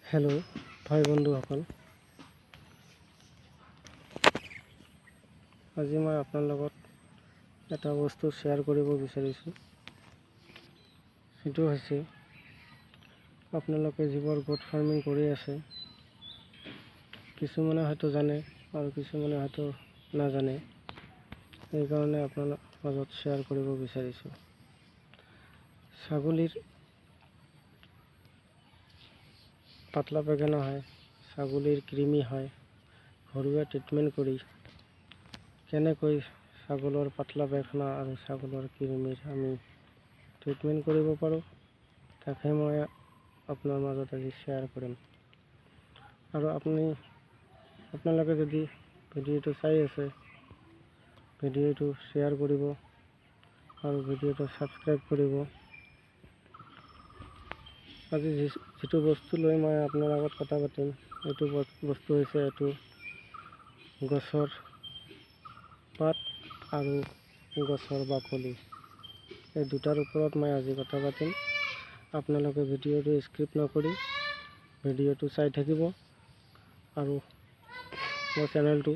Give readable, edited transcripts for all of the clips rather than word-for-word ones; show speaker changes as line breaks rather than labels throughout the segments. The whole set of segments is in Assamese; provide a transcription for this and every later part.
हेलो भाई बंधुসকল, আজি মই আপোনাৰ লগত এটা বস্তু শ্বেয়াৰ কৰিব বিচাৰিছোঁ। সেইটো হৈছে আপোনালোকে যিবোৰ গোট ফাৰ্মিং কৰি আছে, কিছুমানে হয়তো জানে আৰু কিছুমানে হয়তো নাজানে। সেইকাৰণে আপোনালোকৰ মাজত শ্বেয়াৰ কৰিব বিচাৰিছোঁ। ছাগলীৰ পাতলা পায়খানা হয়, ছাগলীৰ কৃমি হয়। ঘৰুৱা ট্ৰিটমেণ্ট কৰি কেনেকৈ ছাগলৰ পাতলা পায়খানা আৰু ছাগলৰ কৃমিৰ আমি ট্ৰিটমেণ্ট কৰিব পাৰোঁ, তাকে মই আপোনাৰ মাজত আজি শ্বেয়াৰ কৰিম। আৰু আপোনালোকে যদি ভিডিঅ'টো চাই আছে, ভিডিঅ'টো শ্বেয়াৰ কৰিব আৰু ভিডিঅ'টো ছাবস্ক্ৰাইব কৰিব। আজি যিটো বস্তু লৈ মই আপোনাৰ আগত কথা পাতিম, এইটো বস্তু হৈছে এইটো গছৰ পাত আৰু গছৰ বাকলি। এই দুটাৰ ওপৰত মই আজি কথা পাতিম। আপোনালোকে ভিডিঅ'টো স্কিপ নকৰি ভিডিঅ'টো চাই থাকিব আৰু মোৰ চেনেলটো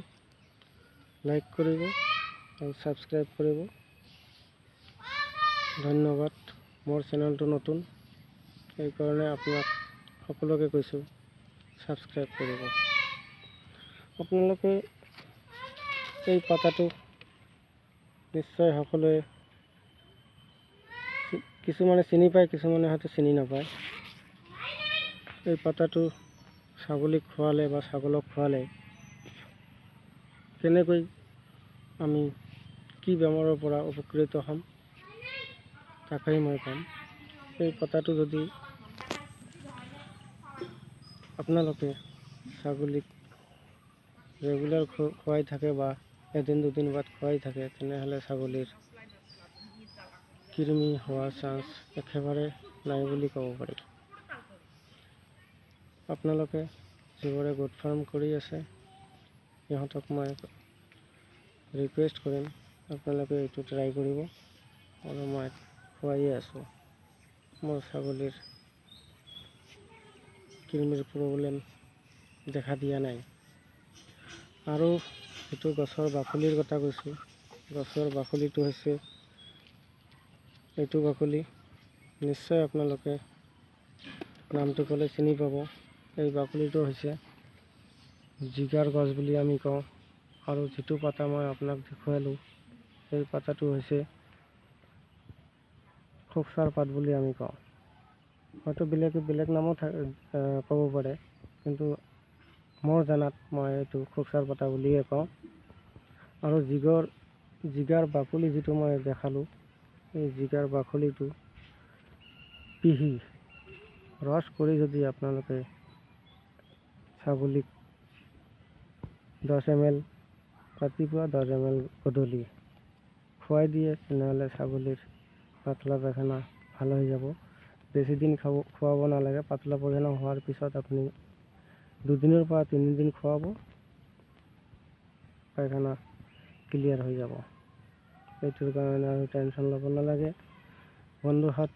লাইক কৰিব আৰু ছাবস্ক্ৰাইব কৰিব। ধন্যবাদ। মোৰ চেনেলটো নতুন, সেইকাৰণে আপোনাক সকলোকে কৈছোঁ ছাবস্ক্ৰাইব কৰিব। আপোনালোকে এই পাতাটো নিশ্চয় সকলোৱে কিছুমানে চিনি পায়, কিছুমানে হয়তো চিনি নাপায়। এই পাতাটো ছাগলীক খোৱালে বা ছাগলক খোৱালে কেনেকৈ আমি কি বেমাৰৰ পৰা উপকৃত হ'ম, তাকেই মই ক'ম। এই পাতাটো যদি আপোনালোকে ছাগলীক ৰেগুলাৰ খুৱাই থাকে বা এদিন দুদিন বাদ খুৱাই থাকে, তেনেহ'লে ছাগলীৰ কৃমি হোৱাৰ চান্স একেবাৰে নাই বুলি ক'ব পাৰি। আপোনালোকে যিবোৰে গোট ফাৰ্ম কৰি আছে, সিহঁতক মই ৰিকুৱেষ্ট কৰিম, আপোনালোকে এইটো ট্ৰাই কৰিব। আৰু মই খুৱাইয়ে আছোঁ। মোৰ ছাগলীৰ কৃমিৰ প্ৰব্লেম দেখা দিয়া নাই। আৰু এইটো গছৰ বাকলিৰ কথা কৈছোঁ। গছৰ বাকলিটো হৈছে এইটো বাকলি, নিশ্চয় আপোনালোকে নামটো ক'লে চিনি পাব। এই বাকলিটো হৈছে জিগাৰ গছ বুলি আমি কওঁ। আৰু যিটো পাতা মই আপোনাক দেখুৱালোঁ, সেই পাতাটো হৈছে খোকচাৰ পাত বুলি আমি কওঁ। হয়তো বেলেগ নামো ক'ব পাৰে, কিন্তু মোৰ জানাত মই এইটো খোকচাৰ পাতা বুলিয়ে কওঁ। আৰু জিগাৰ বাকলি যিটো মই দেখালোঁ, এই জিগাৰ বাকলিটো পিহি ৰস কৰি যদি আপোনালোকে ছাগলীক 10 ml ৰাতিপুৱা 10 ml গধূলি খুৱাই দিয়ে, তেনেহ'লে ছাগলীৰ পাতলা পায়খানা ভাল হৈ যাব। বেছি দিন খুৱাব নালাগে। পাতলা পায়খানা হোৱাৰ পিছত আপুনি 2 দিনৰ পৰা 3 দিন খুৱাব, পায়খানা ক্লিয়াৰ হৈ যাব। এইটোৰ কাৰণে আৰু টেনশ্যন ল'ব নালাগে। বন্ধুহাত,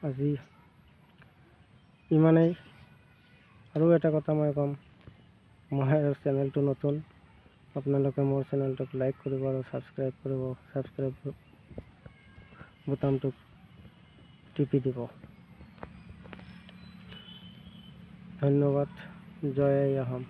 আজি ইমানেই। আৰু এটা কথা মই ক'ম, মই চেনেলটো নতুন। আপোনালোকে মোৰ চেনেলটোক লাইক কৰিব আৰু ছাবস্ক্ৰাইব কৰিব। ছাবস্ক্ৰাইব বুটামটোক টিপি দিব। ধন্যবাদ। জয় আই অসম।